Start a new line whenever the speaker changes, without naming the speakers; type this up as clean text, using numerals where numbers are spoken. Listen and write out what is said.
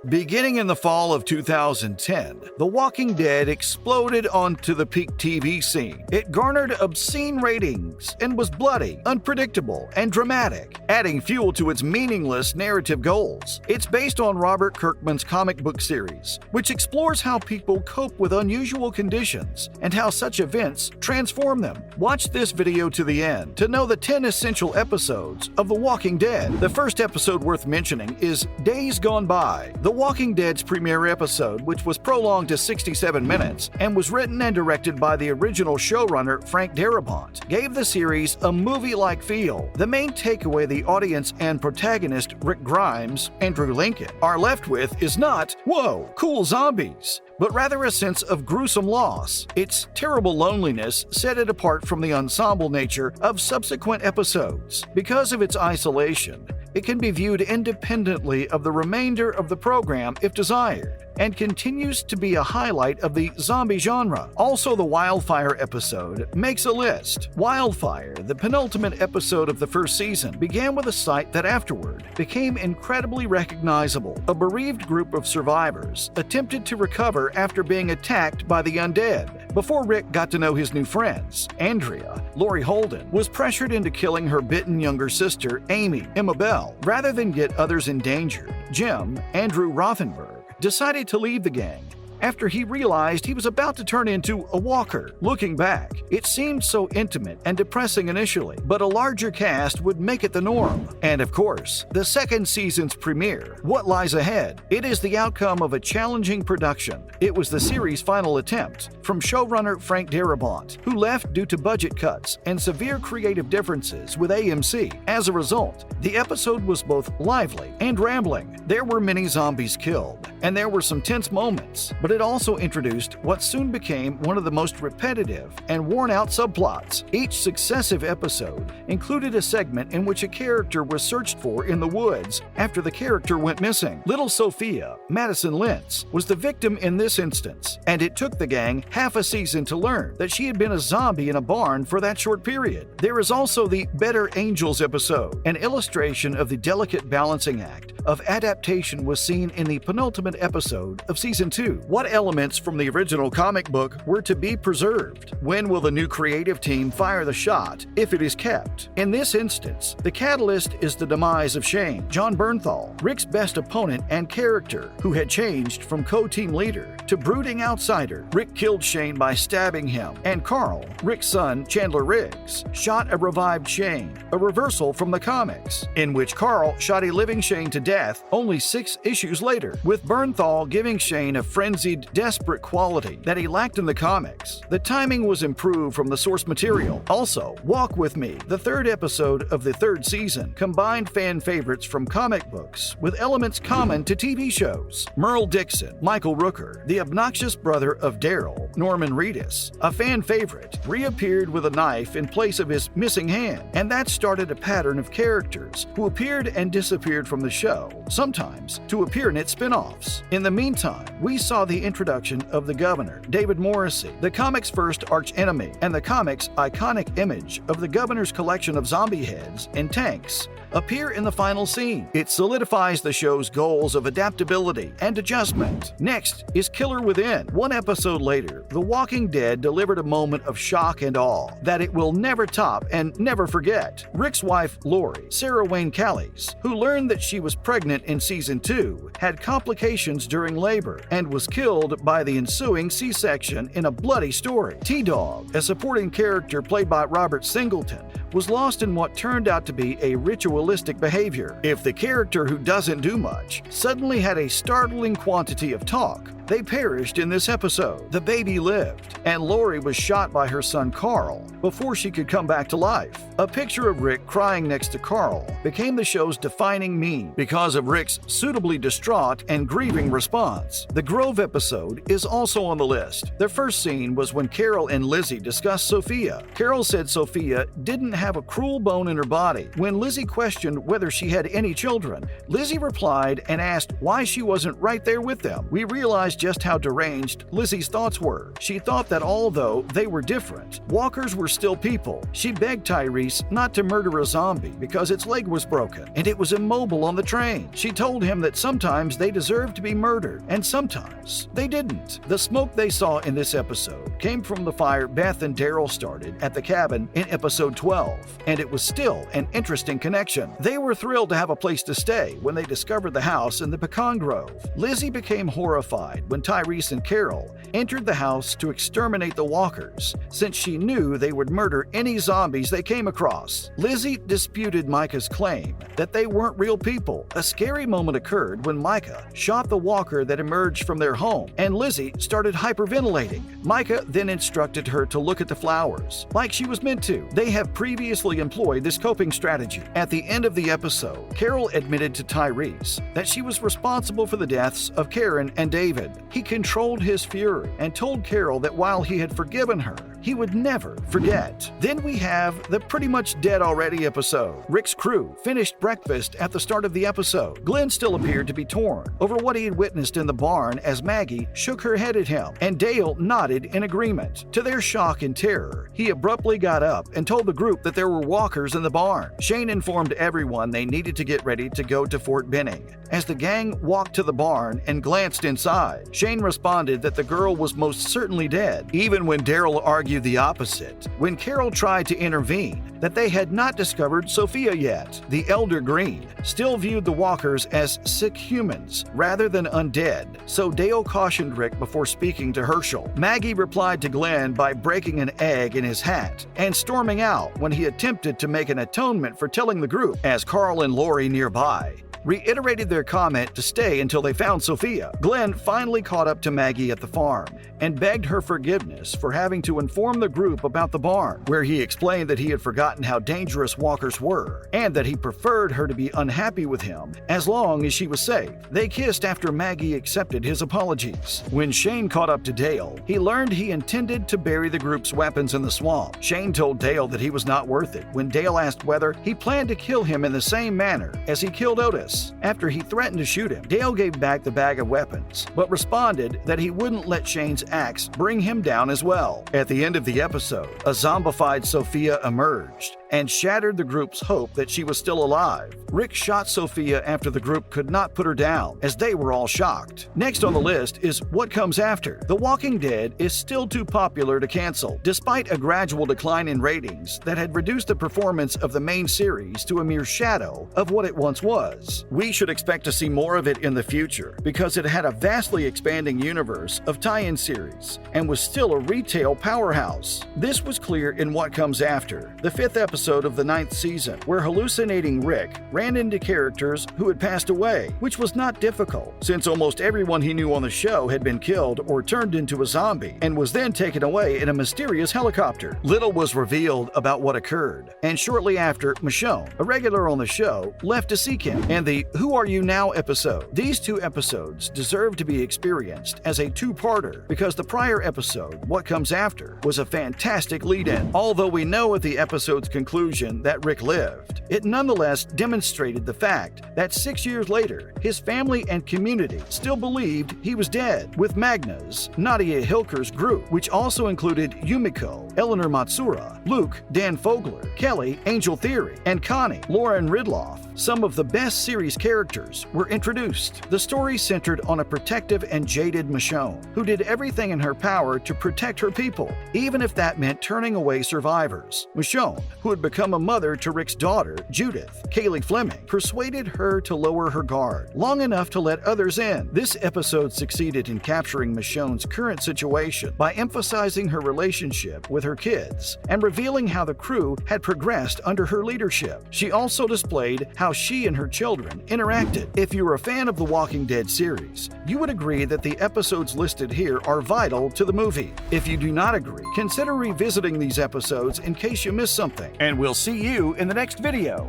Beginning in the fall of 2010, The Walking Dead exploded onto the peak TV scene. It garnered obscene ratings and was bloody, unpredictable, and dramatic, adding fuel to its meaningless narrative goals. It's based on Robert Kirkman's comic book series, which explores how people cope with unusual conditions and how such events transform them. Watch this video to the end to know the 10 essential episodes of The Walking Dead. The first episode worth mentioning is Days Gone By, The Walking Dead's premiere episode, which was prolonged to 67 minutes and was written and directed by the original showrunner Frank Darabont, gave the series a movie-like feel. The main takeaway the audience and protagonist Rick Grimes, Andrew Lincoln, are left with is not, "Whoa, cool zombies," but rather a sense of gruesome loss. Its terrible loneliness set it apart from the ensemble nature of subsequent episodes. Because of its isolation, it can be viewed independently of the remainder of the program if desired, and continues to be a highlight of the zombie genre. Also, the Wildfire episode makes a list. Wildfire, the penultimate episode of the first season, began with a sight that afterward became incredibly recognizable. A bereaved group of survivors attempted to recover after being attacked by the undead. Before Rick got to know his new friends, Andrea, Laurie Holden, was pressured into killing her bitten younger sister, Amy, Emma Bell, rather than get others endangered. Jim, Andrew Rothenberg, decided to leave the gang after he realized he was about to turn into a walker. Looking back, it seemed so intimate and depressing initially, but a larger cast would make it the norm. And of course, the second season's premiere, What Lies Ahead? It is the outcome of a challenging production. It was the series' final attempt from showrunner Frank Darabont, who left due to budget cuts and severe creative differences with AMC. As a result, the episode was both lively and rambling. There were many zombies killed, and there were some tense moments, but it also introduced what soon became one of the most repetitive and worn-out subplots. Each successive episode included a segment in which a character was searched for in the woods after the character went missing. Little Sophia, Madison Lentz, was the victim in this instance, and it took the gang half a season to learn that she had been a zombie in a barn for that short period. There is also the Better Angels episode. An illustration of the delicate balancing act of adaptation was seen in the penultimate episode of Season 2. What elements from the original comic book were to be preserved? When will the new creative team fire the shot, if it is kept? In this instance, the catalyst is the demise of Shane, John Bernthal, Rick's best opponent and character, who had changed from co-team leader to brooding outsider. Rick killed Shane by stabbing him, and Carl, Rick's son Chandler Riggs, shot a revived Shane, a reversal from the comics, in which Carl shot a living Shane to death only 6 issues later, with Bernthal giving Shane a frenzied, desperate quality that he lacked in the comics. The timing was improved from the source material. Also, Walk With Me, the third episode of the third season, combined fan favorites from comic books with elements common to TV shows. Merle Dixon, Michael Rooker, the obnoxious brother of Daryl, Norman Reedus, a fan favorite, reappeared with a knife in place of his missing hand, and that started a pattern of characters who appeared and disappeared from the show, sometimes to appear in its spin-offs. In the meantime, we saw the introduction of the Governor, David Morrissey, the comic's first archenemy, and the comic's iconic image of the Governor's collection of zombie heads and tanks appear in the final scene. It solidifies the show's goals of adaptability and adjustment. Next is Killer Within. One episode later, The Walking Dead delivered a moment of shock and awe that it will never top and never forget. Rick's wife, Laurie, Sarah Wayne Callies, who learned that she was pregnant in Season 2, had complications during labor and was killed by the ensuing C-section in a bloody story. T-Dog, a supporting character played by Robert Singleton, was lost in what turned out to be a ritualistic behavior. If the character who doesn't do much suddenly had a startling quantity of talk, they perished in this episode. The baby lived, and Laurie was shot by her son Carl before she could come back to life. A picture of Rick crying next to Carl became the show's defining meme because of Rick's suitably distraught and grieving response. The Grove episode is also on the list. The first scene was when Carol and Lizzie discussed Sophia. Carol said Sophia didn't have a cruel bone in her body. When Lizzie questioned whether she had any children, Lizzie replied and asked why she wasn't right there with them. We realized just how deranged Lizzie's thoughts were. She thought that although they were different, walkers were still people. She begged Tyrese not to murder a zombie because its leg was broken and it was immobile on the train. She told him that sometimes they deserved to be murdered and sometimes they didn't. The smoke they saw in this episode came from the fire Beth and Daryl started at the cabin in episode 12, and it was still an interesting connection. They were thrilled to have a place to stay when they discovered the house in the pecan grove. Lizzie became horrified when Tyrese and Carol entered the house to exterminate the walkers, since she knew they would murder any zombies they came across. Lizzie disputed Micah's claim that they weren't real people. A scary moment occurred when Micah shot the walker that emerged from their home, and Lizzie started hyperventilating. Micah then instructed her to look at the flowers, like she was meant to. They have previously employed this coping strategy. At the end of the episode, Carol admitted to Tyrese that she was responsible for the deaths of Karen and David. He controlled his fury and told Carol that while he had forgiven her, he would never forget. Then we have the Pretty Much Dead Already episode. Rick's crew finished breakfast at the start of the episode. Glenn still appeared to be torn over what he had witnessed in the barn as Maggie shook her head at him, and Dale nodded in agreement. To their shock and terror, he abruptly got up and told the group that there were walkers in the barn. Shane informed everyone they needed to get ready to go to Fort Benning. As the gang walked to the barn and glanced inside, Shane responded that the girl was most certainly dead, even when Daryl argued the opposite. When Carol tried to intervene, that they had not discovered Sophia yet. The Elder Green still viewed the walkers as sick humans rather than undead, so Dale cautioned Rick before speaking to Herschel. Maggie replied to Glenn by breaking an egg in his hat and storming out when he attempted to make an atonement for telling the group, as Carl and Lori nearby reiterated their comment to stay until they found Sophia. Glenn finally caught up to Maggie at the farm and begged her forgiveness for having to inform the group about the barn, where he explained that he had forgotten how dangerous walkers were and that he preferred her to be unhappy with him as long as she was safe. They kissed after Maggie accepted his apologies. When Shane caught up to Dale, he learned he intended to bury the group's weapons in the swamp. Shane told Dale that he was not worth it when Dale asked whether he planned to kill him in the same manner as he killed Otis. After he threatened to shoot him, Dale gave back the bag of weapons, but responded that he wouldn't let Shane's axe bring him down as well. At the end of the episode, a zombified Sophia emerged and shattered the group's hope that she was still alive. Rick shot Sophia after the group could not put her down, as they were all shocked. Next on the list is what comes after. The Walking Dead is still too popular to cancel, despite a gradual decline in ratings that had reduced the performance of the main series to a mere shadow of what it once was. We should expect to see more of it in the future, because it had a vastly expanding universe of tie-in series and was still a retail powerhouse. This was clear in What Comes After, the 5th episode of the 9th season, where hallucinating Rick ran into characters who had passed away, which was not difficult, since almost everyone he knew on the show had been killed or turned into a zombie and was then taken away in a mysterious helicopter. Little was revealed about what occurred, and shortly after, Michonne, a regular on the show, left to seek him, and the Who Are You Now episode. These two episodes deserve to be experienced as a two-parter because the prior episode, What Comes After, was a fantastic lead-in. Although we know at the episode's conclusion that Rick lived, it nonetheless demonstrated the fact that 6 years later, his family and community still believed he was dead, with Magna's Nadia Hilker's group, which also included Yumiko, Eleanor Matsura, Luke, Dan Fogler, Kelly, Angel Theory, and Connie, Lauren Ridloff. Some of the best series characters were introduced. The story centered on a protective and jaded Michonne, who did everything in her power to protect her people, even if that meant turning away survivors. Michonne, who had become a mother to Rick's daughter, Judith, Kaylee Fleming, persuaded her to lower her guard long enough to let others in. This episode succeeded in capturing Michonne's current situation by emphasizing her relationship with her kids and revealing how the crew had progressed under her leadership. She also displayed how she and her children interacted. If you're a fan of the Walking Dead series, you would agree that the episodes listed here are vital to the movie. If you do not agree, consider revisiting these episodes in case you missed something. And we'll see you in the next video.